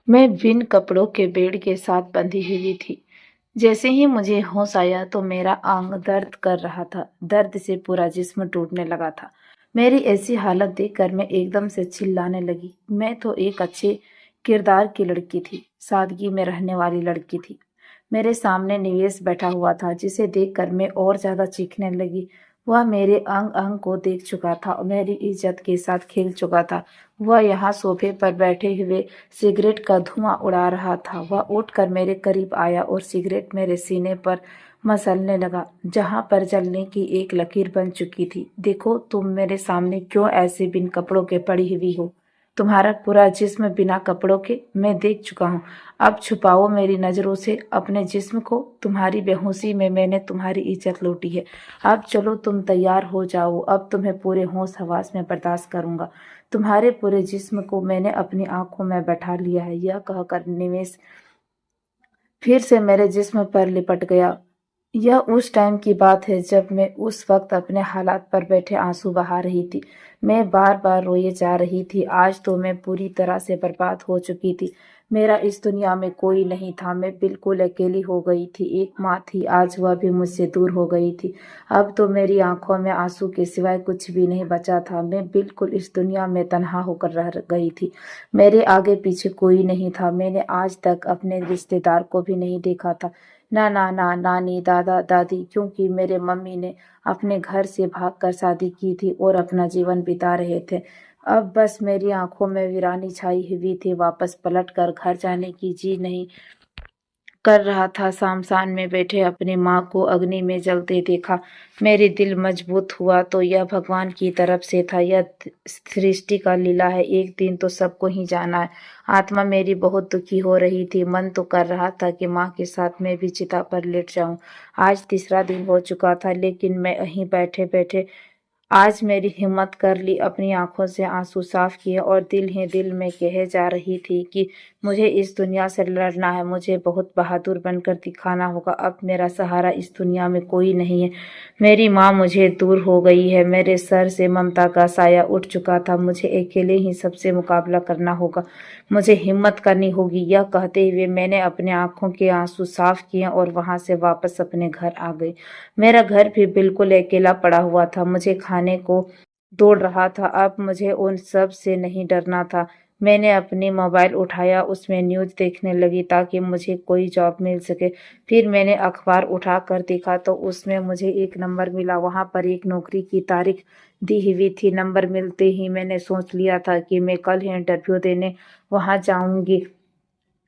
मैं बिन कपड़ों के बेड के साथ बंधी हुई थी। जैसे ही मुझे होश आया तो मेरा अंग दर्द कर रहा था। दर्द से पूरा जिस्म टूटने लगा था। मेरी ऐसी हालत देखकर मैं एकदम से चिल्लाने लगी। मैं तो एक अच्छे किरदार की लड़की थी, सादगी में रहने वाली लड़की थी। मेरे सामने निवेश बैठा हुआ था, जिसे देखकर मैं और ज्यादा चीखने लगी। वह मेरे अंग अंग को देख चुका था और मेरी इज्जत के साथ खेल चुका था। वह यहाँ सोफे पर बैठे हुए सिगरेट का धुआं उड़ा रहा था। वह उठकर मेरे करीब आया और सिगरेट मेरे सीने पर मसलने लगा, जहां पर जलने की एक लकीर बन चुकी थी। देखो, तुम मेरे सामने क्यों ऐसे बिन कपड़ों के पड़ी हुई हो? तुम्हारा पूरा जिस्म बिना कपड़ों के मैं देख चुका हूँ। अब छुपाओ मेरी नजरों से अपने जिस्म को। तुम्हारी बेहोशी में मैंने तुम्हारी इज्जत लूटी है। अब चलो, तुम तैयार हो जाओ। अब तुम्हें पूरे होश हवास में बर्दाश्त करूंगा। तुम्हारे पूरे जिस्म को मैंने अपनी आंखों में बैठा लिया है। यह कहकर निवेश फिर से मेरे जिस्म पर लिपट गया। यह उस टाइम की बात है जब मैं उस वक्त अपने हालात पर बैठे आंसू बहा रही थी। मैं बार बार रोए जा रही थी। आज तो मैं पूरी तरह से बर्बाद हो चुकी थी। मेरा इस दुनिया में कोई नहीं था। मैं बिल्कुल अकेली हो गई थी। एक माँ थी, आज वह भी मुझसे दूर हो गई थी। अब तो मेरी आंखों में आंसू के सिवाय कुछ भी नहीं बचा था। मैं बिल्कुल इस दुनिया में तन्हा होकर रह गई थी। मेरे आगे पीछे कोई नहीं था। मैंने आज तक अपने रिश्तेदार को भी नहीं देखा था, ना नाना नानी दादा दादी, क्योंकि मेरे मम्मी ने अपने घर से भागकर शादी की थी और अपना जीवन बिता रहे थे। अब बस मेरी आंखों में वीरानी छाई हुई थी। वापस पलट कर घर जाने की जी नहीं कर रहा था। शमशान में बैठे अपनी माँ को अग्नि में जलते देखा। मेरे दिल मजबूत हुआ तो यह भगवान की तरफ से था। यह सृष्टि का लीला है। एक दिन तो सबको ही जाना है। आत्मा मेरी बहुत दुखी हो रही थी। मन तो कर रहा था कि माँ के साथ मैं भी चिता पर लेट जाऊं। आज तीसरा दिन हो चुका था, लेकिन मैं यहीं बैठे बैठे आज मेरी हिम्मत कर ली। अपनी आंखों से आंसू साफ किए और दिल ही दिल में कहे जा रही थी कि मुझे इस दुनिया से लड़ना है। मुझे बहुत बहादुर बनकर दिखाना होगा। अब मेरा सहारा इस दुनिया में कोई नहीं है। मेरी माँ मुझे दूर हो गई है। मेरे सर से ममता का साया उठ चुका था। मुझे अकेले ही सबसे मुकाबला करना होगा। मुझे हिम्मत करनी होगी। यह कहते हुए मैंने अपने आंखों के आंसू साफ किए और वहां से वापस अपने घर आ गई। मेरा घर भी बिल्कुल अकेला पड़ा हुआ था। मुझे खाने को दौड़ रहा था। अब मुझे उन सब से नहीं डरना था। मैंने अपनी मोबाइल उठाया, उसमें न्यूज़ देखने लगी ताकि मुझे कोई जॉब मिल सके। फिर मैंने अखबार उठाकर देखा तो उसमें मुझे एक नंबर मिला। वहां पर एक नौकरी की तारीख दी हुई थी। नंबर मिलते ही मैंने सोच लिया था कि मैं कल ही इंटरव्यू देने वहां जाऊंगी।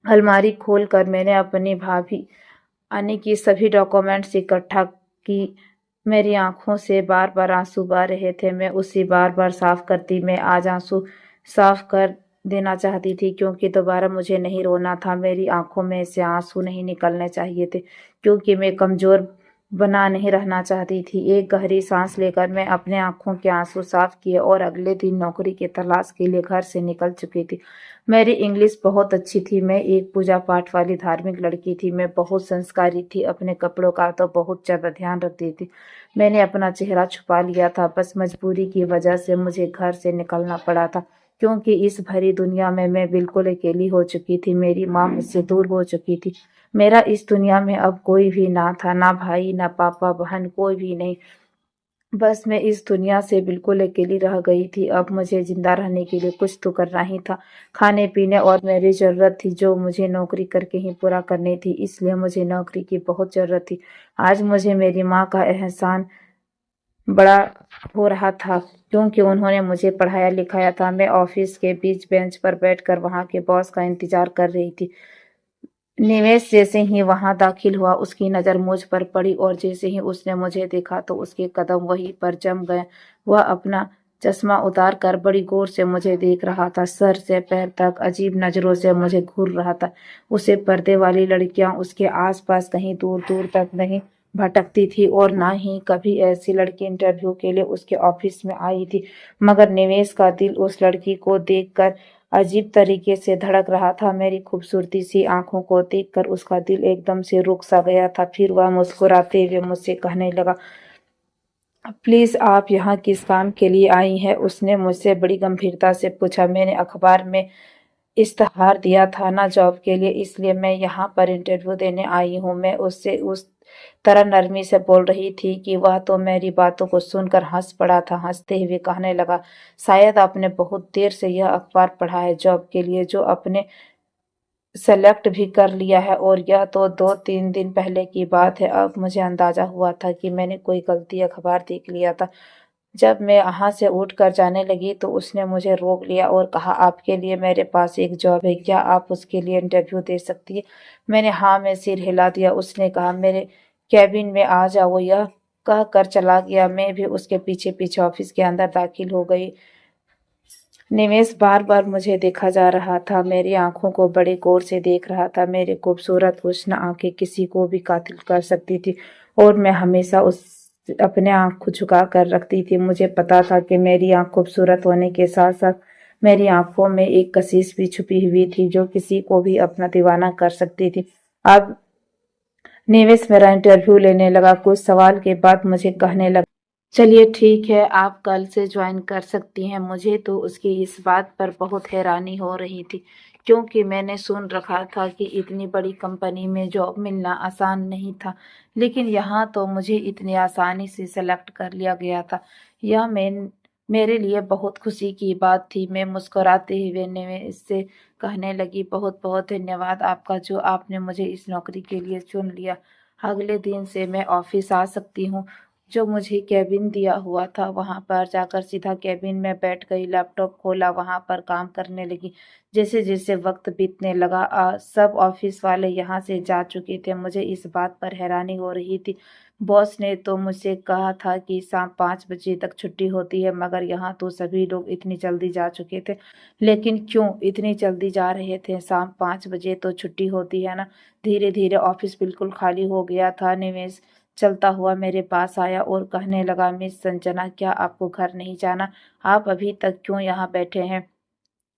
अलमारी खोलकर मैंने अपनी भाभी आने की सभी डॉक्यूमेंट्स इकट्ठा की। मेरी आंखों से बार बार आंसू बह रहे थे। मैं उसे बार बार साफ करती। मैं आज आंसू साफ कर देना चाहती थी, क्योंकि दोबारा मुझे नहीं रोना था। मेरी आंखों में से आंसू नहीं निकलने चाहिए थे, क्योंकि मैं कमजोर बना नहीं रहना चाहती थी। एक गहरी सांस लेकर मैं अपने आंखों के आंसू साफ किए और अगले दिन नौकरी की तलाश के लिए घर से निकल चुकी थी। मेरी इंग्लिश बहुत अच्छी थी। मैं एक पूजा पाठ वाली धार्मिक लड़की थी। मैं बहुत संस्कारी थी। अपने कपड़ों का तो बहुत ज्यादा ध्यान रखती थी। मैंने अपना चेहरा छुपा लिया था। बस मजबूरी की वजह से मुझे घर से निकलना पड़ा था, क्योंकि इस भरी दुनिया में मैं बिल्कुल अकेली हो चुकी थी। मेरी माँ मुझसे दूर हो चुकी थी। मेरा इस दुनिया में अब कोई भी ना था, ना भाई, ना पापा, बहन, कोई भी नहीं। बस मैं इस दुनिया से बिल्कुल अकेली रह गई थी। अब मुझे जिंदा रहने के लिए कुछ तो करना ही था। खाने पीने और मेरी ज़रूरत थी, जो मुझे नौकरी करके ही पूरा करनी थी। इसलिए मुझे नौकरी की बहुत ज़रूरत थी। आज मुझे मेरी माँ का एहसान बड़ा हो रहा था, क्योंकि उन्होंने मुझे पढ़ाया लिखाया था। मैं ऑफिस के बीच बेंच पर बैठकर वहाँ के बॉस का इंतजार कर रही थी। निवेश जैसे ही वहां दाखिल हुआ, उसकी नजर मुझ पर पड़ी और जैसे ही उसने मुझे देखा तो उसके कदम वहीं पर जम गए। वह अपना चश्मा उतार कर बड़ी गौर से मुझे देख रहा था। सर से पैर तक अजीब नजरों से मुझे घूर रहा था। उसे पर्दे वाली लड़कियां उसके आसपास कहीं दूर दूर तक नहीं भटकती थी, और ना ही कभी ऐसी लड़की इंटरव्यू के लिए उसके ऑफिस में आई थी। मगर निवेश का दिल उस लड़की को देखकर अजीब तरीके से धड़क रहा था। मेरी खूबसूरती सी आंखों को देखकर उसका दिल एकदम से रुक सा गया था। फिर वह मुस्कुराते हुए मुझसे कहने लगा, प्लीज, आप यहाँ किस काम के लिए आई हैं? उसने मुझसे बड़ी गंभीरता से पूछा। मैंने अखबार में इश्तहार दिया था ना जॉब के लिए, इसलिए मैं यहाँ पर इंटरव्यू देने आई हूँ। मैं उससे उस तरह नरमी से बोल रही थी कि वह तो मेरी बातों को सुनकर हंस पड़ा था। हंसते हुए कहने लगा, शायद आपने बहुत देर से यह अखबार पढ़ा है जॉब के लिए जो आपने सेलेक्ट भी कर लिया है, और यह तो 2-3 दिन पहले की बात है। अब मुझे अंदाजा हुआ था कि मैंने कोई गलती अखबार देख लिया था। जब मैं यहाँ से उठकर जाने लगी तो उसने मुझे रोक लिया और कहा, आपके लिए मेरे पास एक जॉब है, क्या आप उसके लिए इंटरव्यू दे सकती है? मैंने हाँ में सिर हिला दिया। उसने कहा, मेरे कैबिन में आ जाओ। यह कहकर चला गया। मैं भी उसके पीछे पीछे ऑफिस के अंदर दाखिल हो गई। निवेश बार बार मुझे देखा जा रहा था, मेरी आंखों को बड़े गौर से देख रहा था। मेरी खूबसूरत हुस्न आंखें किसी को भी कातिल कर सकती थी, और मैं हमेशा उस अपने आंख को झुका कर रखती थी। मुझे पता था कि मेरी आंख खूबसूरत होने के साथ साथ मेरी आंखों में एक कशिश भी छुपी हुई थी जो किसी को भी अपना दीवाना कर सकती थी। अब निवेश मेरा इंटरव्यू लेने लगा। कुछ सवाल के बाद मुझे कहने लगा, चलिए ठीक है, आप कल से ज्वाइन कर सकती हैं। मुझे तो उसकी इस बात पर बहुत हैरानी हो रही थी, क्योंकि मैंने सुन रखा था कि इतनी बड़ी कंपनी में जॉब मिलना आसान नहीं था, लेकिन यहाँ तो मुझे इतनी आसानी से सेलेक्ट कर लिया गया था। यह मेरे लिए बहुत खुशी की बात थी। मैं मुस्कुराते हुए निवेश से कहने लगी, बहुत बहुत धन्यवाद आपका जो आपने मुझे इस नौकरी के लिए चुन लिया। अगले दिन से मैं ऑफिस आ सकती हूँ। जो मुझे केबिन दिया हुआ था वहाँ पर जाकर सीधा केबिन में बैठ गई, लैपटॉप खोला, वहाँ पर काम करने लगी। जैसे जैसे वक्त बीतने लगा सब ऑफिस वाले यहाँ से जा चुके थे। मुझे इस बात पर हैरानी हो रही थी। बॉस ने तो मुझसे कहा था कि शाम 5 बजे तक छुट्टी होती है, मगर यहाँ तो सभी लोग इतनी जल्दी जा चुके थे। लेकिन क्यों इतनी जल्दी जा रहे थे? शाम 5 बजे तो छुट्टी होती है ना। धीरे धीरे ऑफिस बिल्कुल खाली हो गया था। निवेश चलता हुआ मेरे पास आया और कहने लगा, मिस संजना, क्या आपको घर नहीं जाना? आप अभी तक क्यों यहाँ बैठे हैं?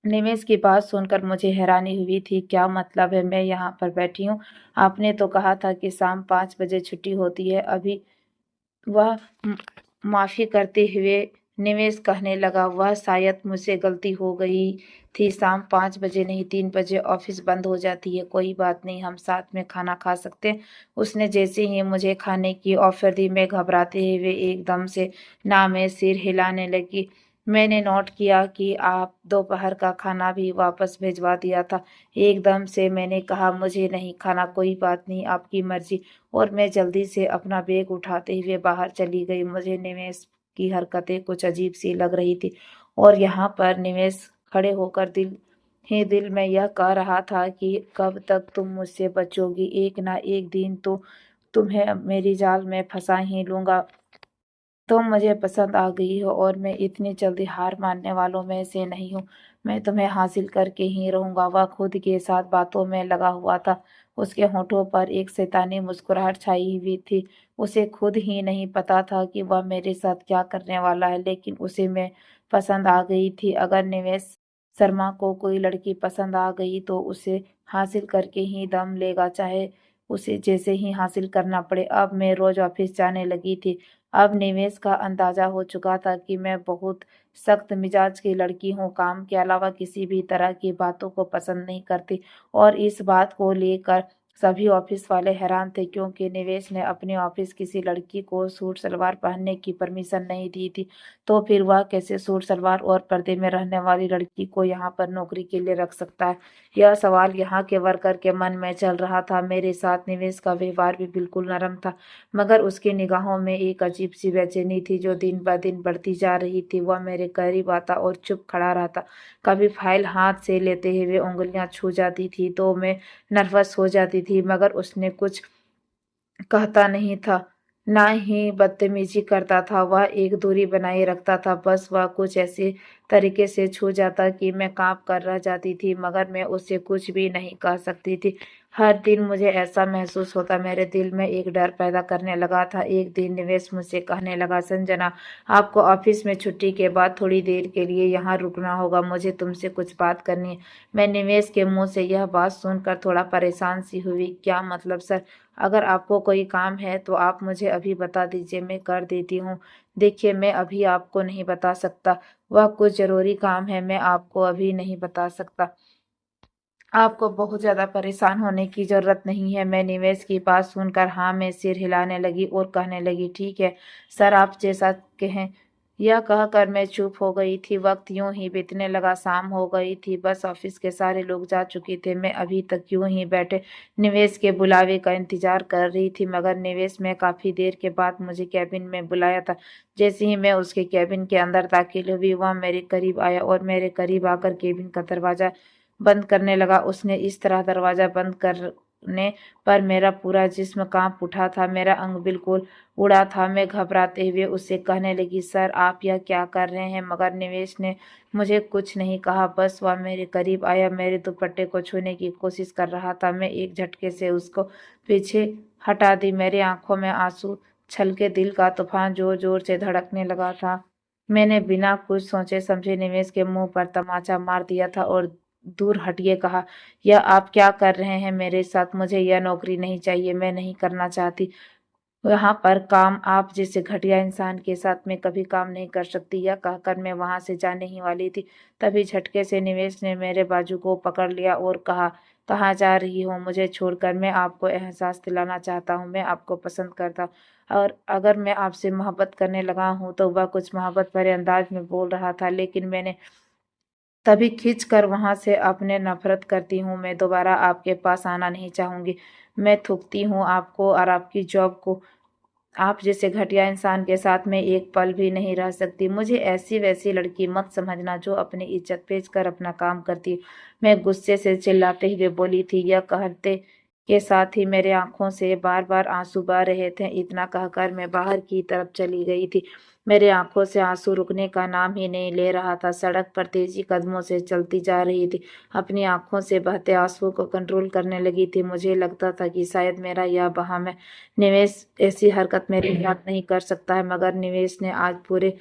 निमेष की बात सुनकर मुझे हैरानी हुई थी। क्या मतलब है मैं यहाँ पर बैठी हूँ? आपने तो कहा था कि शाम 5 बजे छुट्टी होती है। अभी वह माफ़ी करते हुए निवेश कहने लगा, वह शायद मुझसे गलती हो गई थी। शाम 5 बजे नहीं, 3 बजे ऑफिस बंद हो जाती है। कोई बात नहीं, हम साथ में खाना खा सकते हैं। उसने जैसे ही मुझे खाने की ऑफर दी, मैं घबराते हुए एकदम से ना में सिर हिलाने लगी। मैंने नोट किया कि आप दोपहर का खाना भी वापस भिजवा दिया था। एकदम से मैंने कहा, मुझे नहीं खाना। कोई बात नहीं, आपकी मर्जी। और मैं जल्दी से अपना बैग उठाते हुए बाहर चली गई। मुझे निवेश की हरकतें कुछ अजीब सी लग रही थी, और यहाँ पर निवेश खड़े होकर दिल में यह कह रहा था कि कब तक तुम मुझसे बचोगी? एक ना एक दिन तो तुम्हें मेरी जाल में फंसा ही लूंगा। तुम मुझे पसंद आ गई हो, और मैं इतनी जल्दी हार मानने वालों में से नहीं हूँ। मैं तुम्हें हासिल करके ही रहूंगा। वह खुद के साथ बातों में लगा हुआ था। उसके होठों पर एक शैतानी मुस्कुराहट छाई हुई थी। उसे खुद ही नहीं पता था कि वह मेरे साथ क्या करने वाला है, लेकिन उसे मैं पसंद आ गई थी। अगर निवेश शर्मा को कोई लड़की पसंद आ गई तो उसे हासिल करके ही दम लेगा, चाहे उसे जैसे ही हासिल करना पड़े। अब मैं रोज ऑफिस जाने लगी थी। अब निवेश का अंदाजा हो चुका था कि मैं बहुत सख्त मिजाज की लड़की हूँ, काम के अलावा किसी भी तरह की बातों को पसंद नहीं करती। और इस बात को लेकर सभी ऑफिस वाले हैरान थे, क्योंकि निवेश ने अपने ऑफिस किसी लड़की को सूट सलवार पहनने की परमिशन नहीं दी थी। तो फिर वह कैसे सूट सलवार और पर्दे में रहने वाली लड़की को यहाँ पर नौकरी के लिए रख सकता है? यह सवाल यहाँ के वर्कर के मन में चल रहा था। मेरे साथ निवेश का व्यवहार भी बिल्कुल नरम था, मगर उसकी निगाहों में एक अजीब सी बेचैनी थी जो दिन ब दिन बढ़ती जा रही थी। वह मेरे करीब आता और चुप खड़ा रहता। कभी फाइल हाथ से लेते हुए उंगलियां छू जाती थी तो मैं नर्वस हो जाती थी, मगर उसने कुछ कहता नहीं था, ना ही बदतमीजी करता था। वह एक दूरी बनाए रखता था। बस वह कुछ ऐसे तरीके से छू जाता कि मैं कांप कर रह जाती थी, मगर मैं उससे कुछ भी नहीं कह सकती थी। हर दिन मुझे ऐसा महसूस होता, मेरे दिल में एक डर पैदा करने लगा था। एक दिन निवेश मुझसे कहने लगा, संजना, आपको ऑफिस में छुट्टी के बाद थोड़ी देर के लिए यहाँ रुकना होगा, मुझे तुमसे कुछ बात करनी है। मैं निवेश के मुंह से यह बात सुनकर थोड़ा परेशान सी हुई। क्या मतलब सर? अगर आपको कोई काम है तो आप मुझे अभी बता दीजिए, मैं कर देती हूँ। देखिए, मैं अभी आपको नहीं बता सकता। वह कुछ ज़रूरी काम है, मैं आपको अभी नहीं बता सकता। आपको बहुत ज़्यादा परेशान होने की ज़रूरत नहीं है। मैं निवेश की बात सुनकर हाँ में सिर हिलाने लगी और कहने लगी, ठीक है सर, आप जैसा कहें। यह कहकर मैं चुप हो गई थी। वक्त यूं ही बीतने लगा। शाम हो गई थी। बस ऑफिस के सारे लोग जा चुके थे। मैं अभी तक यूं ही बैठे निवेश के बुलावे का इंतजार कर रही थी, मगर निवेश में काफ़ी देर के बाद मुझे कैबिन में बुलाया था। जैसे ही मैं उसके कैबिन के अंदर दाखिल हुई, वह मेरे करीब आया और मेरे करीब आकर कैबिन का दरवाज़ा बंद करने लगा। उसने इस तरह दरवाज़ा बंद करने पर मेरा पूरा जिस्म काँप उठा था। मेरा अंग बिल्कुल उड़ा था। मैं घबराते हुए उससे कहने लगी, सर आप यह क्या कर रहे हैं? मगर निवेश ने मुझे कुछ नहीं कहा। बस वह मेरे करीब आया, मेरे दुपट्टे को छूने की कोशिश कर रहा था। मैं एक झटके से उसको पीछे हटा दी। मेरी आंखों में आंसू छलके दिल का तूफान जोर जोर से धड़कने लगा था। मैंने बिना कुछ सोचे समझे निवेश के मुंह पर तमाचा मार दिया था और दूर हटिए कहा, यह आप क्या कर रहे हैं मेरे साथ? मुझे यह नौकरी नहीं चाहिए। मैं नहीं करना चाहती यहाँ पर काम। आप जैसे घटिया इंसान के साथ मैं कभी काम नहीं कर सकती। यह कहकर मैं वहां से जाने ही वाली थी, तभी झटके से निवेश ने मेरे बाजू को पकड़ लिया और कहा, कहाँ जा रही हो मुझे छोड़कर? मैं आपको एहसास दिलाना चाहता हूँ, मैं आपको पसंद करता हूँ, और अगर मैं आपसे मोहब्बत करने लगा हूँ तो वह कुछ मोहब्बत भरे अंदाज में बोल रहा था, लेकिन मैंने तभी खींच कर वहां से अपने नफरत करती हूँ। मैं दोबारा आपके पास आना नहीं चाहूंगी। मैं थूकती हूँ आपको और आपकी जॉब को। आप जैसे घटिया इंसान के साथ मैं एक पल भी नहीं रह सकती। मुझे ऐसी वैसी लड़की मत समझना जो अपनी इज्जत बेच कर अपना काम करती। मैं गुस्से से चिल्लाते हुए बोली थी। यह कहते के साथ ही मेरे आंखों से बार बार आंसू बह रहे थे। इतना कहकर मैं बाहर की तरफ चली गई थी। मेरे आंखों से आंसू रुकने का नाम ही नहीं ले रहा था। सड़क पर तेजी कदमों से चलती जा रही थी। अपनी आंखों से बहते आंसुओं को कंट्रोल करने लगी थी। मुझे लगता था कि शायद मेरा यह वहम है। निवेश ऐसी हरकत मेरे साथ नहीं कर सकता है, मगर निवेश ने आज पूरे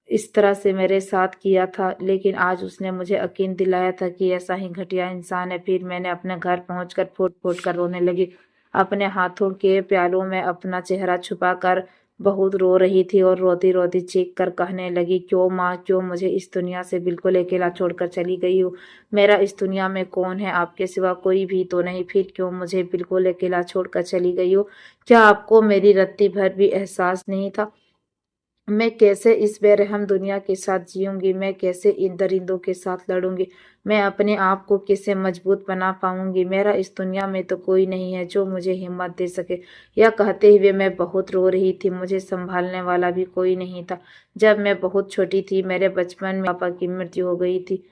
इस तरह से मेरे साथ किया था, लेकिन आज उसने मुझे यकीन दिलाया था कि ऐसा ही घटिया इंसान है। फिर मैंने अपने घर पहुंचकर फूट फूट कर रोने लगी। अपने हाथों के प्यालों में अपना चेहरा छुपाकर बहुत रो रही थी और रोती रोती चीख कर कहने लगी, क्यों माँ, क्यों मुझे इस दुनिया से बिल्कुल अकेला छोड़कर चली गई हो? मेरा इस दुनिया में कौन है? आपके सिवा कोई भी तो नहीं। फिर क्यों मुझे बिल्कुल अकेला छोड़कर चली गई हो? क्या आपको मेरी रत्ती भर भी एहसास नहीं था? मैं कैसे इस बेरहम दुनिया के साथ जीऊंगी? मैं कैसे इन दरिंदों के साथ लड़ूंगी? मैं अपने आप को कैसे मजबूत बना पाऊंगी? मेरा इस दुनिया में तो कोई नहीं है जो मुझे हिम्मत दे सके। यह कहते हुए मैं बहुत रो रही थी। मुझे संभालने वाला भी कोई नहीं था। जब मैं बहुत छोटी थी, मेरे बचपन में पापा की मृत्यु हो गई थी।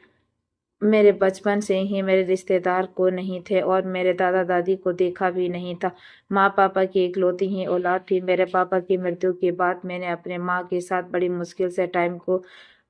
मेरे बचपन से ही मेरे रिश्तेदार को नहीं थे और मेरे दादा दादी को देखा भी नहीं था। माँ पापा की इकलौती ही औलाद थी। मेरे पापा की मृत्यु के बाद मैंने अपने माँ के साथ बड़ी मुश्किल से टाइम को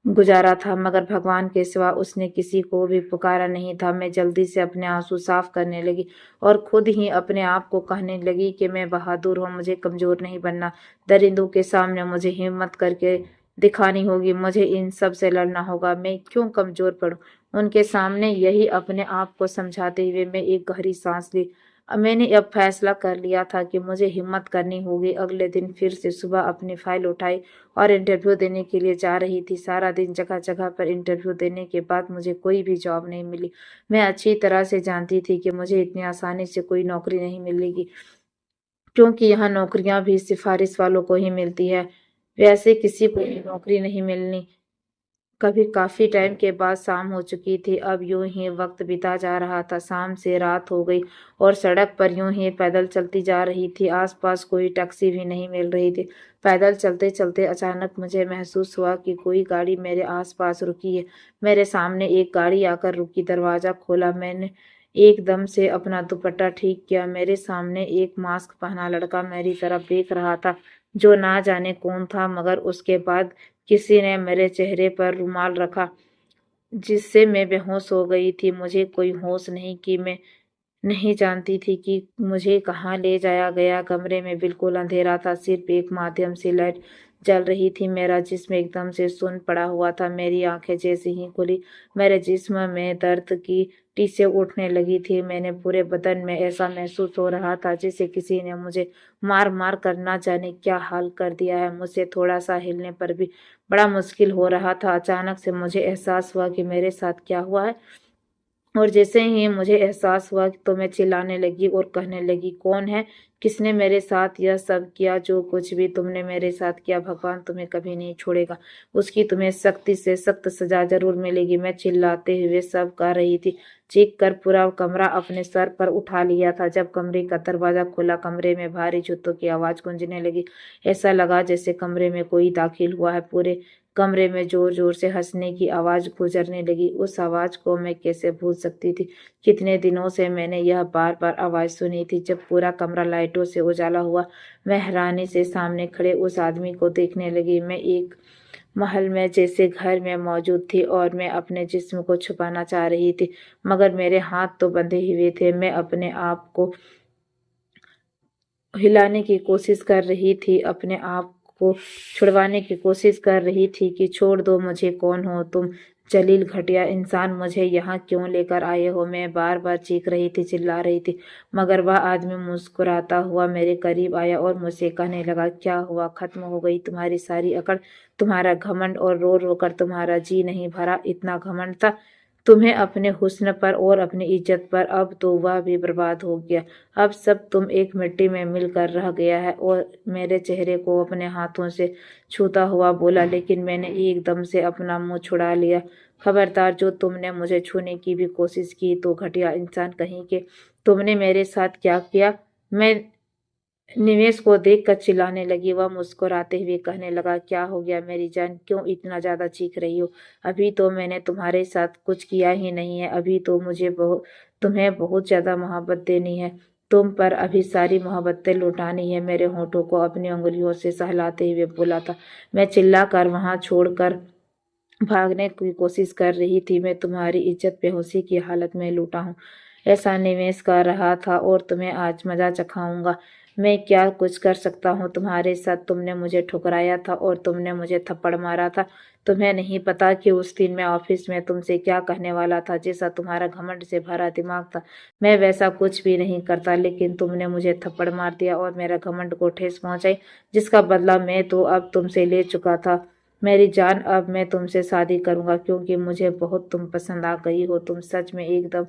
गुजारा था, मगर भगवान के सिवा उसने किसी को भी पुकारा नहीं था। मैं जल्दी से अपने आंसू साफ करने लगी और खुद ही अपने आप को कहने लगी कि मैं बहादुर हूँ, मुझे कमजोर नहीं बनना। दरिंदों के सामने मुझे हिम्मत करके दिखानी होगी। मुझे इन सब से लड़ना होगा। मैं क्यों कमजोर पड़ूं? उनके सामने यही अपने आप को समझाते हुए मैं एक गहरी सांस ली। मैंने अब फैसला कर लिया था कि मुझे हिम्मत करनी होगी। अगले दिन फिर से सुबह अपनी फाइल उठाई और इंटरव्यू देने के लिए जा रही थी। सारा दिन जगह जगह पर इंटरव्यू देने के बाद मुझे कोई भी जॉब नहीं मिली। मैं अच्छी तरह से जानती थी कि मुझे इतनी आसानी से कोई नौकरी नहीं मिलेगी, क्योंकि यहाँ नौकरियां भी सिफारिश वालों को ही मिलती है। वैसे किसी को भी नौकरी नहीं मिलनी। कभी काफी टाइम के बाद शाम हो चुकी थी। अब यूं ही वक्त बीता जा रहा था। शाम से रात हो गई और सड़क पर यूं ही पैदल चलती जा रही थी। आसपास कोई टैक्सी भी नहीं मिल रही थी। पैदल चलते चलते अचानक मुझे महसूस हुआ कि कोई गाड़ी मेरे आसपास रुकी है। मेरे सामने एक गाड़ी आकर रुकी। दरवाजा खोला। मैंने एकदम से अपना दुपट्टा ठीक किया। मेरे सामने एक मास्क पहना लड़का मेरी तरफ देख रहा था, जो ना जाने कौन था, मगर उसके बाद किसी ने मेरे चेहरे पर रुमाल रखा, जिससे मैं बेहोश हो गई थी। मुझे कोई होश नहीं कि मैं नहीं जानती थी कि मुझे कहाँ ले जाया गया। कमरे में बिल्कुल अंधेरा था। सिर्फ एक माध्यम से लाइट जल रही थी। मेरा जिस्म एकदम से सुन्न पड़ा हुआ था। मेरी आंखें जैसे ही खुली, मेरे जिस्म में दर्द की टीसें उठने लगी थी। मैंने पूरे बदन में ऐसा महसूस हो रहा था जैसे किसी ने मुझे मार मार कर ना जाने क्या हाल कर दिया है। मुझे थोड़ा सा हिलने पर भी बड़ा मुश्किल हो रहा था। अचानक से मुझे एहसास हुआ कि मेरे साथ क्या हुआ है। और जैसे ही मुझे एहसास हुआ तो मैं चिल्लाने लगी और कहने लगी, कौन है, किसने मेरे साथ यह सब किया? जो कुछ भी तुमने मेरे साथ किया, भगवान तुम्हें कभी नहीं छोड़ेगा, उसकी तुम्हें सख्ती से सख्त सजा जरूर मिलेगी। मैं चिल्लाते हुए सब कह रही थी, चीख कर पूरा कमरा अपने सर पर उठा लिया था। जब कमरे का दरवाजा खुला, कमरे में भारी जूतों की आवाज गूंजने लगी। ऐसा लगा जैसे कमरे में कोई दाखिल हुआ है। पूरे कमरे में जोर जोर से हंसने की आवाज गुजरने लगी। उस आवाज को मैं कैसे भूल सकती थी? कितने दिनों से मैंने यह बार बार आवाज सुनी थी। जब पूरा कमरा लाइटों से उजाला हुआ, मैं हैरानी से सामने खड़े उस आदमी को देखने लगी। मैं एक महल में जैसे घर में मौजूद थी और मैं अपने जिस्म को छुपाना चाह रही थी, मगर मेरे हाथ तो बंधे हुए थे। मैं अपने आप को हिलाने की कोशिश कर रही थी, अपने आप को छुड़वाने की कोशिश कर रही थी कि छोड़ दो मुझे, कौन हो तुम? जलील घटिया इंसान, मुझे यहाँ क्यों लेकर आए हो? मैं बार बार चीख रही थी, चिल्ला रही थी, मगर वह आदमी मुस्कुराता हुआ मेरे करीब आया और मुझसे कहने लगा, क्या हुआ? खत्म हो गई तुम्हारी सारी अकड़, तुम्हारा घमंड, और रो रो कर तुम्हारा जी नहीं भरा? इतना घमंड था तुम्हें अपने हुस्न पर और अपनी इज्जत पर, अब तो वह भी बर्बाद हो गया। अब सब तुम एक मिट्टी में मिलकर रह गया है। और मेरे चेहरे को अपने हाथों से छूता हुआ बोला, लेकिन मैंने एकदम से अपना मुंह छुड़ा लिया। खबरदार, जो तुमने मुझे छूने की भी कोशिश की तो घटिया इंसान कहीं के, तुमने मेरे साथ क्या किया? मैं निवेश को देखकर चिल्लाने लगी। वह मुस्कुराते हुए कहने लगा, क्या हो गया मेरी जान, क्यों इतना ज्यादा चीख रही हो? अभी तो मैंने तुम्हारे साथ कुछ किया ही नहीं है। अभी तो मुझे तुम्हें बहुत ज्यादा मोहब्बत देनी है, तुम पर अभी सारी मोहब्बतें लुटानी है। मेरे होठों को अपनी उंगलियों से सहलाते हुए बोला था। मैं चिल्लाकर वहां छोड़कर भागने की कोशिश कर रही थी। मैं तुम्हारी इज्जत बेहोशी की हालत में लूटा हूँ, ऐसा निवेश कर रहा था, और तुम्हें आज मजा चखाऊंगा। मैं क्या कुछ कर सकता हूँ तुम्हारे साथ? तुमने मुझे ठुकराया था और तुमने मुझे थप्पड़ मारा था। तुम्हें नहीं पता कि उस दिन मैं ऑफिस में तुमसे क्या कहने वाला था। जैसा तुम्हारा घमंड से भरा दिमाग था, मैं वैसा कुछ भी नहीं करता, लेकिन तुमने मुझे थप्पड़ मार दिया और मेरा घमंड को ठेस पहुंचाई, जिसका बदला मैं तो अब तुमसे ले चुका था। मेरी जान, अब मैं तुमसे शादी करूंगा, क्योंकि मुझे बहुत तुम पसंद आ गई हो। तुम सच में एकदम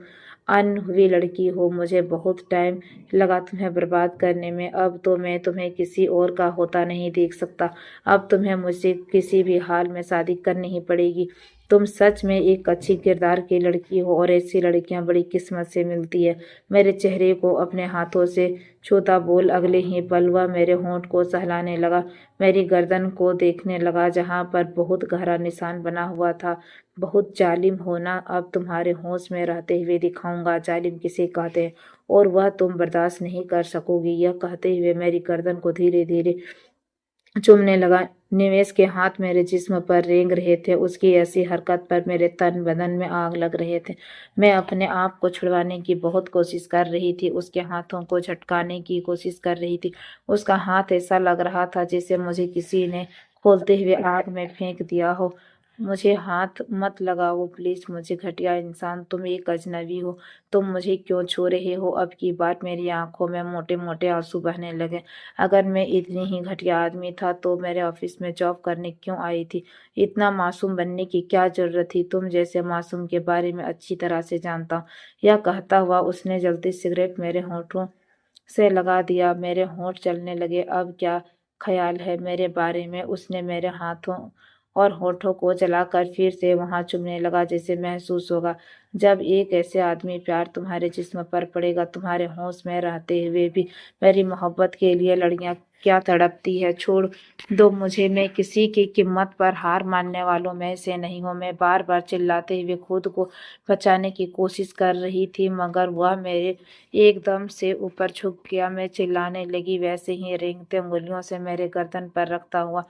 अन हुई लड़की हो। मुझे बहुत टाइम लगा तुम्हें बर्बाद करने में। अब तो मैं तुम्हें किसी और का होता नहीं देख सकता। अब तुम्हें मुझसे किसी भी हाल में शादी करनी ही पड़ेगी। तुम सच में एक अच्छी किरदार की लड़की हो, और ऐसी लड़कियां बड़ी किस्मत से मिलती है। मेरे चेहरे को अपने हाथों से छूता बोल अगले ही पल वह मेरे होंठ को सहलाने लगा, मेरी गर्दन को देखने लगा जहां पर बहुत गहरा निशान बना हुआ था। बहुत जालिम होना, अब तुम्हारे होश में रहते हुए दिखाऊंगा जालिम किसे कहते हैं, और वह तुम बर्दाश्त नहीं कर सकोगी। यह कहते हुए मेरी गर्दन को धीरे धीरे चूमने लगा। निवेश के हाथ मेरे जिस्म पर रेंग रहे थे। उसकी ऐसी हरकत पर मेरे तन बदन में आग लग रहे थे। मैं अपने आप को छुड़वाने की बहुत कोशिश कर रही थी, उसके हाथों को झटकाने की कोशिश कर रही थी। उसका हाथ ऐसा लग रहा था जैसे मुझे किसी ने खोलते हुए आग में फेंक दिया हो। मुझे हाथ मत लगाओ प्लीज, मुझे घटिया इंसान, तुम एक अजनबी हो, तुम मुझे क्यों छू रहे हो? अब की बात मेरी आंखों में मोटे मोटे आंसू बहने लगे। अगर मैं इतनी ही घटिया आदमी था तो मेरे ऑफिस में जॉब करने क्यों आई थी? इतना मासूम बनने की क्या जरूरत थी? तुम जैसे मासूम के बारे में अच्छी तरह से जानता हूँ। यह कहता हुआ उसने जलती सिगरेट मेरे होठों से लगा दिया। मेरे होंठ जलने लगे। अब क्या ख्याल है मेरे बारे में? उसने मेरे हाथों और होठों को जलाकर फिर से वहां चुभने लगा। जैसे महसूस होगा, जब एक ऐसे आदमी प्यार तुम्हारे जिस्म पर पड़ेगा, तुम्हारे होश में रहते हुए भी। मेरी मोहब्बत के लिए लड़कियां क्या तड़पती है। छोड़ दो मुझे, मैं किसी की कीमत पर हार मानने वालों में से नहीं हूँ। मैं बार बार चिल्लाते हुए खुद को बचाने की कोशिश कर रही थी, मगर वह मेरे एकदम से ऊपर झुक गया। मैं चिल्लाने लगी, वैसे ही रेंगते उंगलियों से मेरे गर्दन पर रखता हुआ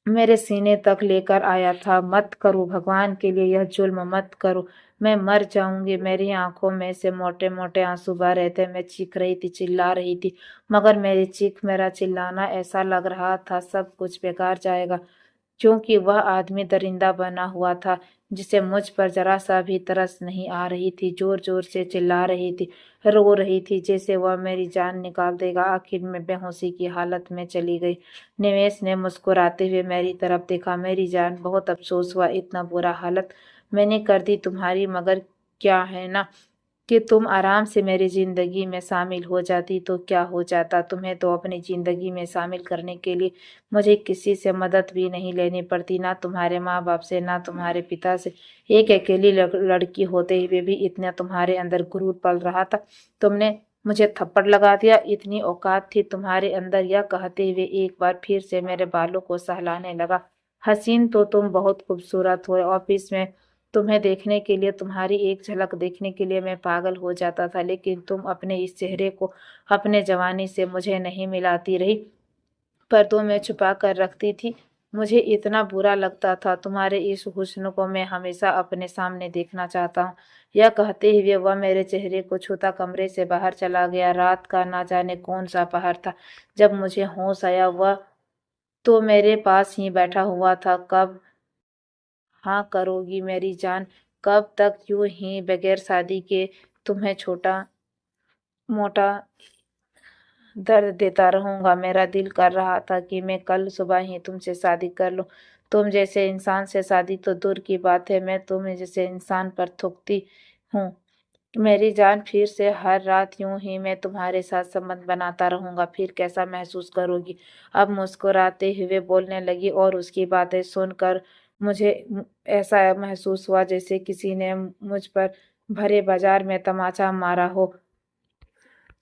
मेरे सीने तक लेकर आया था। मत करो, भगवान के लिए यह जुल्म मत करो, मैं मर जाऊंगी। मेरी आंखों में से मोटे मोटे आंसू बह रहे थे। मैं चीख रही थी, चिल्ला रही थी, मगर मेरी चीख, मेरा चिल्लाना, ऐसा लग रहा था सब कुछ बेकार जाएगा, क्योंकि वह आदमी दरिंदा बना हुआ था, जिसे मुझ पर जरा सा भी तरस नहीं आ रही थी। जोर जोर से चिल्ला रही थी, रो रही थी, जैसे वह मेरी जान निकाल देगा। आखिर में बेहोशी की हालत में चली गई। निवेश ने मुस्कुराते हुए मेरी तरफ देखा। मेरी जान, बहुत अफसोस हुआ, इतना बुरा हालत मैंने कर दी तुम्हारी, मगर क्या है ना कि तुम आराम से मेरी ज़िंदगी में शामिल हो जाती तो क्या हो जाता। तुम्हें तो अपनी ज़िंदगी में शामिल करने के लिए मुझे किसी से मदद भी नहीं लेनी पड़ती, ना तुम्हारे माँ बाप से, ना तुम्हारे पिता से। एक अकेली लड़की होते हुए भी इतना तुम्हारे अंदर गुरूर पल रहा था। तुमने मुझे थप्पड़ लगा दिया। इतनी औकात थी तुम्हारे अंदर। यह कहते हुए एक बार फिर से मेरे बालों को सहलाने लगा। हसीन तो तुम बहुत खूबसूरत हो। ऑफिस में तुम्हें देखने के लिए, तुम्हारी एक झलक देखने के लिए मैं पागल हो जाता था, लेकिन तुम अपने इस चेहरे को अपने जवानी से मुझे नहीं मिलाती रही, पर तो मैं छुपा कर रखती थी। मुझे इतना बुरा लगता था। तुम्हारे इस हुस्न को मैं हमेशा अपने सामने देखना चाहता हूँ। यह कहते हुए वह मेरे चेहरे को छूता कमरे से बाहर चला गया। रात का ना जाने कौन सा पहर था। जब मुझे होश आया, वह तो मेरे पास ही बैठा हुआ था। कब हाँ करोगी मेरी जान? कब तक यूं ही बगैर शादी के तुम्हें छोटा मोटा दर्द देता रहूंगा? मेरा दिल कर रहा था कि मैं कल सुबह ही तुमसे शादी कर लूं। तुम जैसे इंसान से शादी तो दूर की बात है, मैं तुम जैसे इंसान पर थूकती हूँ। मेरी जान, फिर से हर रात यूं ही मैं तुम्हारे साथ संबंध बनाता रहूंगा, फिर कैसा महसूस करोगी? अब मुस्कुराते हुए बोलने लगी और उसकी बातें सुनकर मुझे ऐसा महसूस हुआ जैसे किसी ने मुझ पर भरे बाजार में तमाचा मारा हो।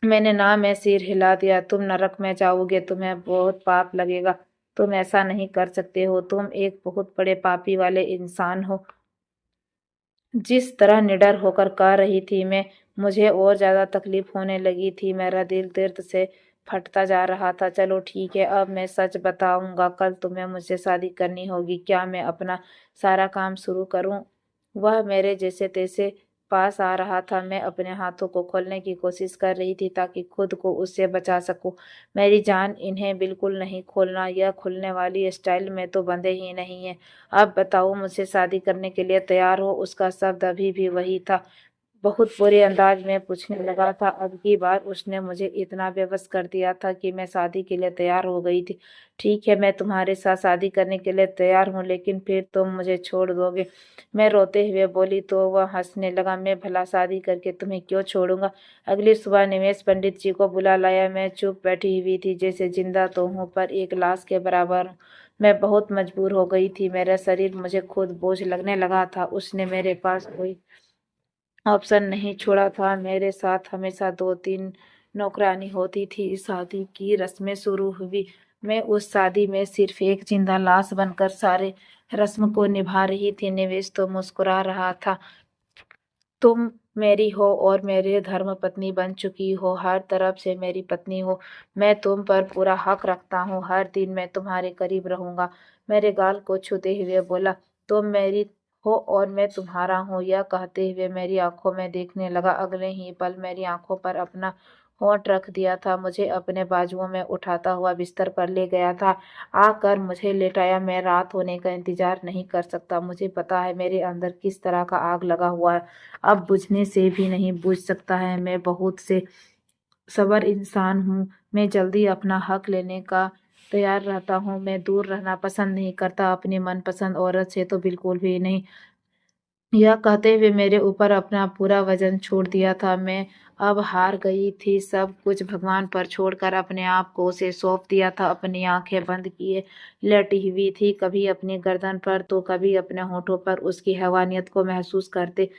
मैंने ना में सिर हिला दिया। तुम नरक में जाओगे, तुम्हें बहुत पाप लगेगा। तुम ऐसा नहीं कर सकते हो। तुम एक बहुत बड़े पापी वाले इंसान हो। जिस तरह निडर होकर कह रही थी मैं, मुझे और ज्यादा तकलीफ होने लगी थी। मेरा दिल दर्द से फटता जा रहा था। चलो ठीक है, अब मैं सच बताऊंगा। कल तुम्हें मुझसे शादी करनी होगी। क्या मैं अपना सारा काम शुरू करूं? वह मेरे जैसे तैसे पास आ रहा था। मैं अपने हाथों को खोलने की कोशिश कर रही थी ताकि खुद को उससे बचा सकूं। मेरी जान, इन्हें बिल्कुल नहीं खोलना। यह खुलने वाली स्टाइल में तो बंधे ही नहीं है। अब बताओ, मुझसे शादी करने के लिए तैयार हो? उसका शब्द अभी भी वही था। बहुत बुरे अंदाज में पूछने लगा था। अब की बार उसने मुझे इतना बेबस कर दिया था कि मैं शादी के लिए तैयार हो गई थी। ठीक है, मैं तुम्हारे साथ शादी करने के लिए तैयार हूँ, लेकिन फिर तुम मुझे छोड़ दोगे? मैं रोते हुए बोली तो वह हंसने लगा। मैं भला शादी करके तुम्हें क्यों छोड़ूंगा? अगली सुबह निमेश पंडित जी को बुला लाया। मैं चुप बैठी हुई थी, जैसे जिंदा तो हूँ पर एक लाश के बराबर हूँ। मैं बहुत मजबूर हो गई थी। मेरा शरीर मुझे खुद बोझ लगने लगा था। उसने मेरे पास कोई ऑप्शन नहीं छोड़ा था। मेरे साथ हमेशा 2-3 नौकरानी होती थी। शादी की रस्में शुरू हुई। मैं उस शादी में सिर्फ एक जिंदा लाश बनकर सारे रस्म को निभा रही थी। निवेश तो मुस्कुरा रहा था। तुम मेरी हो और मेरे धर्म पत्नी बन चुकी हो। हर तरफ से मेरी पत्नी हो। मैं तुम पर पूरा हक रखता हूँ। हर दिन मैं तुम्हारे करीब रहूंगा। मेरे गाल को छूते हुए बोला, तुम मेरी हो और मैं तुम्हारा हूँ। यह कहते हुए मेरी आंखों में देखने लगा। अगले ही पल मेरी आंखों पर अपना होंठ रख दिया था। मुझे अपने बाजुओं में उठाता हुआ बिस्तर पर ले गया था। आकर मुझे लेटाया। मैं रात होने का इंतजार नहीं कर सकता। मुझे पता है मेरे अंदर किस तरह का आग लगा हुआ है। अब बुझने से भी नहीं बुझ सकता है। मैं बहुत से सबर इंसान हूँ। मैं जल्दी अपना हक लेने का तैयार रहता हूँ। मैं दूर रहना पसंद नहीं करता अपनी मनपसंद औरत से, तो बिल्कुल भी नहीं। यह कहते हुए मेरे ऊपर अपना पूरा वजन छोड़ दिया था। मैं अब हार गई थी। सब कुछ भगवान पर छोड़कर अपने आप को उसे सौंप दिया था। अपनी आंखें बंद किए लेटी हुई थी, कभी अपनी गर्दन पर तो कभी अपने होठों पर उसकी हैवानियत को महसूस करते।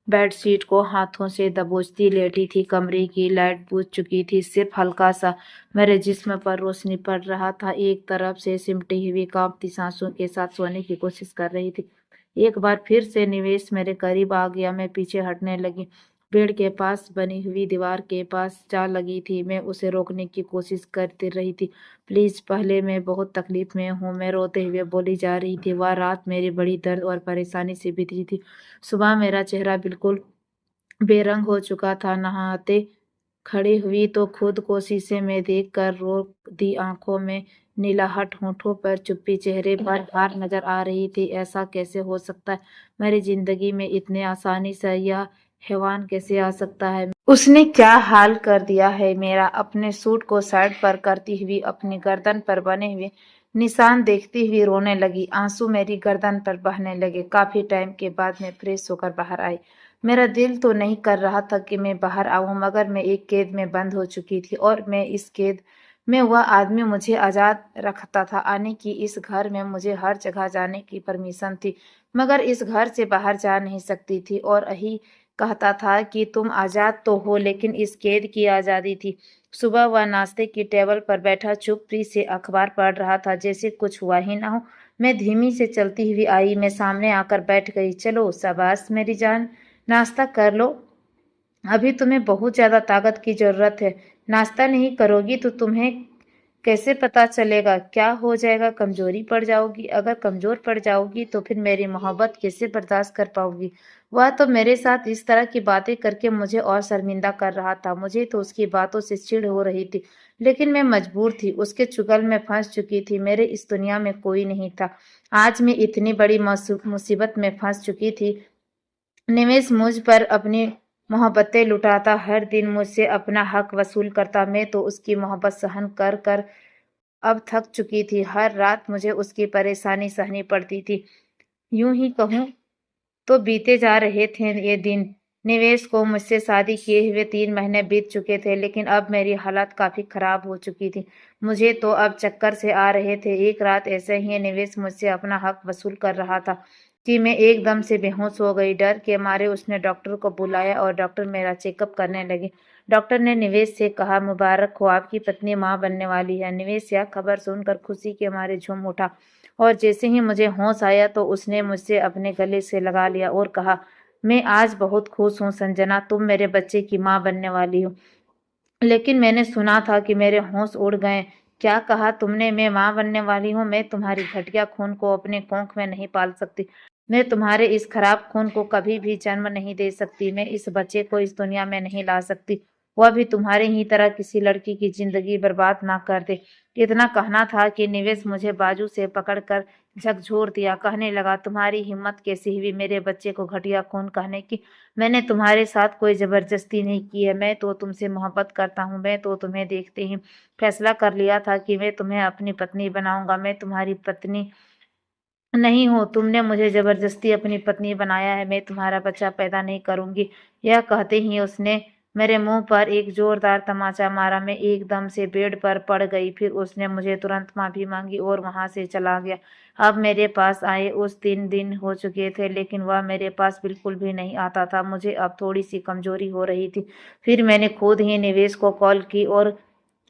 बेडशीट को हाथों से दबोचती लेटी थी। कमरे की लाइट बुझ चुकी थी। सिर्फ हल्का सा मेरे जिस्म पर रोशनी पड़ रहा था। एक तरफ से सिमटी हुई कांपती सांसों के साथ सोने की कोशिश कर रही थी। एक बार फिर से निवेश मेरे करीब आ गया। मैं पीछे हटने लगी। पेड़ के पास बनी हुई दीवार के पास जा लगी थी। मैं उसे रोकने की कोशिश करती रही थी। प्लीज, पहले मैं बहुत तकलीफ में हूँ, मैं रोते हुए बोली जा रही थी। वह रात मेरी बड़ी दर्द और परेशानी से बीती थी। सुबह मेरा चेहरा बिल्कुल बेरंग हो चुका था। नहाते खड़ी हुई तो खुद को शीशे में देखकर रोक दी। आंखों में नीलाहट, होठों पर चुप्पी, चेहरे पर हार नजर आ रही थी। ऐसा कैसे हो सकता है? मेरी जिंदगी में इतने आसानी से यह हैवान कैसे आ सकता है? उसने क्या हाल कर दिया है मेरा? अपने सूट को साइड पर करती हुई अपनी गर्दन पर बने हुए निशान देखती हुई रोने लगी। आंसू मेरी गर्दन पर बहने लगे। काफी टाइम के बाद मैं फ्रेश होकर बाहर आई। मेरा दिल तो नहीं कर रहा था कि मैं बाहर आऊं, मगर मैं एक कैद में बंद हो चुकी थी और मैं इस कैद में वह आदमी मुझे आज़ाद रखता था। आने की इस घर में मुझे हर जगह जाने की परमिशन थी, मगर इस घर से बाहर जा नहीं सकती थी। और यही कहता था कि तुम आज़ाद तो हो, लेकिन इस कैद की आज़ादी थी। सुबह वह नाश्ते की टेबल पर बैठा चुप्पी से अखबार पढ़ रहा था, जैसे कुछ हुआ ही ना हो। मैं धीमी से चलती हुई आई, मैं सामने आकर बैठ गई। चलो शाबाश मेरी जान, नाश्ता कर लो, अभी तुम्हें बहुत ज़्यादा ताकत की ज़रूरत है। नाश्ता नहीं करोगी तो तुम्हें कैसे पता चलेगा क्या हो जाएगा? कमज़ोरी पड़ जाओगी। अगर कमज़ोर पड़ जाओगी तो फिर मेरी मोहब्बत कैसे बर्दाश्त कर पाओगी? वह तो मेरे साथ इस तरह की बातें करके मुझे और शर्मिंदा कर रहा था। मुझे तो उसकी बातों से चिढ़ हो रही थी, लेकिन मैं मजबूर थी। उसके चुगल में फंस चुकी थी। मेरे इस दुनिया में कोई नहीं था। आज मैं इतनी बड़ी मुसीबत में फंस चुकी थी। निवेश मुझ पर अपनी मोहब्बतें लुटाता, हर दिन मुझसे अपना हक वसूल करता। मैं तो उसकी मोहब्बत सहन कर कर अब थक चुकी थी। हर रात मुझे उसकी परेशानी सहनी पड़ती थी। यूं ही कहूँ तो बीते जा रहे थे ये दिन। निवेश को मुझसे शादी किए हुए 3 महीने बीत चुके थे, लेकिन अब मेरी हालत काफी खराब हो चुकी थी। मुझे तो अब चक्कर से आ रहे थे। एक रात ऐसे ही निवेश मुझसे अपना हक वसूल कर रहा था कि मैं एकदम से बेहोश हो गई। डर के मारे उसने डॉक्टर को बुलाया और डॉक्टर मेरा चेकअप करने लगे। डॉक्टर ने निवेश से कहा, मुबारक हो, आपकी पत्नी माँ बनने वाली है। निवेश यह खबर सुनकर खुशी के मारे झूम उठा और जैसे ही मुझे होश आया तो उसने मुझसे अपने गले से लगा लिया और कहा, मैं आज बहुत खुश हूँ संजना, तुम मेरे बच्चे की माँ बनने वाली हो। लेकिन मैंने सुना था कि मेरे होश उड़ गए। क्या कहा तुमने? मैं माँ बनने वाली हूँ? मैं तुम्हारी घटिया खून को अपने कोख में नहीं पाल सकती। मैं तुम्हारे इस खराब खून को कभी भी जन्म नहीं दे सकती। मैं इस बच्चे को इस दुनिया में नहीं ला सकती, वह भी तुम्हारे ही तरह किसी लड़की की जिंदगी बर्बाद ना कर दे। इतना कहना था कि निवेश मुझे बाजू से पकड़कर झकझोर दिया। कहने लगा, तुम्हारी हिम्मत कैसी हुई मेरे बच्चे को घटिया खून कहने की? मैंने तुम्हारे साथ कोई जबरदस्ती नहीं की है। मैं तो तुमसे मोहब्बत करता हूँ। मैं तो तुम्हें देखते ही फैसला कर लिया था कि मैं तुम्हें अपनी पत्नी बनाऊंगा। मैं तुम्हारी पत्नी नहीं हूँ, तुमने मुझे जबरदस्ती अपनी पत्नी बनाया है। मैं तुम्हारा बच्चा पैदा नहीं करूंगी। यह कहते ही उसने मेरे मुंह पर एक जोरदार तमाचा मारा। मैं एकदम से बेड पर पड़ गई। फिर उसने मुझे तुरंत माफी मांगी और वहां से चला गया। अब मेरे पास आए उस 3 दिन हो चुके थे, लेकिन वह मेरे पास बिल्कुल भी नहीं आता था। मुझे अब थोड़ी सी कमजोरी हो रही थी। फिर मैंने खुद ही निवेश को कॉल की और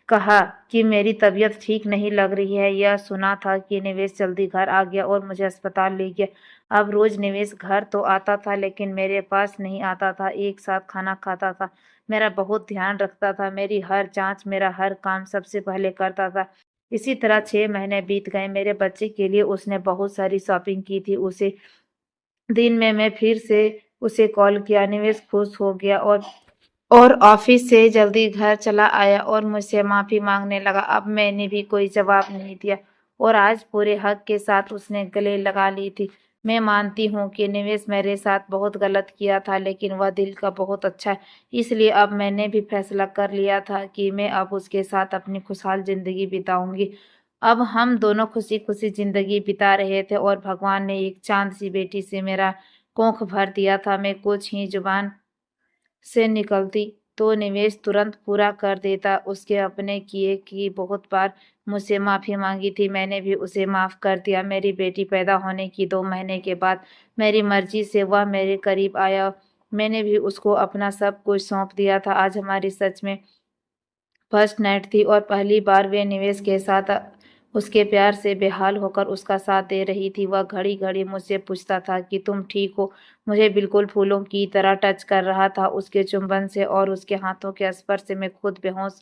कहा कि मेरी तबीयत ठीक नहीं लग रही है। यह सुना था कि निवेश जल्दी घर आ गया और मुझे अस्पताल ले गया। अब रोज निवेश घर तो आता था, लेकिन मेरे पास नहीं आता था। एक साथ खाना खाता था, मेरा बहुत ध्यान रखता था, मेरी हर जांच, मेरा हर काम सबसे पहले करता था। इसी तरह 6 महीने बीत गए। मेरे बच्चे के लिए उसने बहुत सारी शॉपिंग की थी। उसे दिन में मैं फिर से उसे कॉल किया। निवेश खुश हो गया और ऑफिस से जल्दी घर चला आया और मुझसे माफी मांगने लगा। अब मैंने भी कोई जवाब नहीं दिया और आज पूरे हक के साथ उसने गले लगा ली थी। मैं मानती हूँ कि निवेश मेरे साथ बहुत गलत किया था, लेकिन वह दिल का बहुत अच्छा है। इसलिए अब मैंने भी फैसला कर लिया था कि मैं अब उसके साथ अपनी खुशहाल जिंदगी बिताऊंगी। अब हम दोनों खुशी खुशी जिंदगी बिता रहे थे और भगवान ने एक चांद सी बेटी से मेरा कोख भर दिया था। मैं कुछ ही जुबान से निकलती तो निवेश तुरंत पूरा कर देता। उसके अपने किए की बहुत बार मुझसे माफी मांगी थी, मैंने भी उसे माफ कर दिया। मेरी बेटी पैदा होने की 2 महीने के बाद मेरी मर्जी से वह मेरे करीब आया। मैंने भी उसको अपना सब कुछ सौंप दिया था। आज हमारी सच में फर्स्ट नाइट थी और पहली बार वे निवेश के साथ उसके प्यार से बेहाल होकर उसका साथ दे रही थी। वह घड़ी घड़ी मुझसे पूछता था कि तुम ठीक हो। मुझे बिल्कुल फूलों की तरह टच कर रहा था। उसके चुंबन से और उसके हाथों के स्पर्श से मैं खुद बेहोश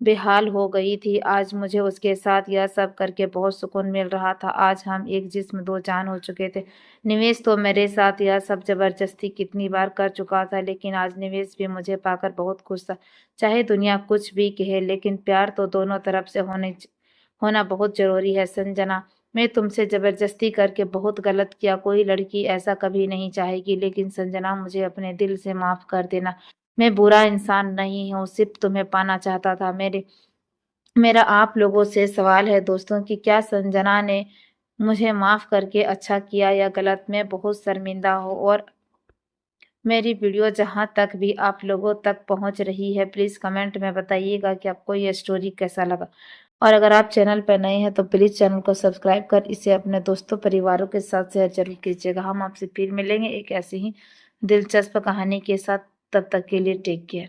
बेहाल हो गई थी। आज मुझे उसके साथ यह सब करके बहुत सुकून मिल रहा था। आज हम एक जिस्म दो जान हो चुके थे। निवेश तो मेरे साथ यह सब जबरदस्ती कितनी बार कर चुका था, लेकिन आज निवेश भी मुझे पाकर बहुत खुश था। चाहे दुनिया कुछ भी कहे, लेकिन प्यार तो दोनों तरफ से होना बहुत जरूरी है। संजना, मैं तुमसे जबरदस्ती करके बहुत गलत किया। कोई लड़की ऐसा कभी नहीं चाहेगी, लेकिन संजना मुझे अपने दिल से माफ कर देना। मैं बुरा इंसान नहीं हूँ, सिर्फ तुम्हें पाना चाहता था। मेरा आप लोगों से सवाल है दोस्तों कि क्या संजना ने मुझे माफ करके अच्छा किया या गलत? मैं बहुत शर्मिंदा हूँ और मेरी वीडियो जहाँ तक भी आप लोगों तक पहुँच रही है, प्लीज़ कमेंट में बताइएगा कि आपको ये स्टोरी कैसा लगा। और अगर आप चैनल पर नए हैं तो प्लीज़ चैनल को सब्सक्राइब कर इसे अपने दोस्तों परिवारों के साथ शेयर जरूर कीजिएगा। हम आपसे फिर मिलेंगे एक ऐसी ही दिलचस्प कहानी के साथ। तब तक के लिए टेक केयर।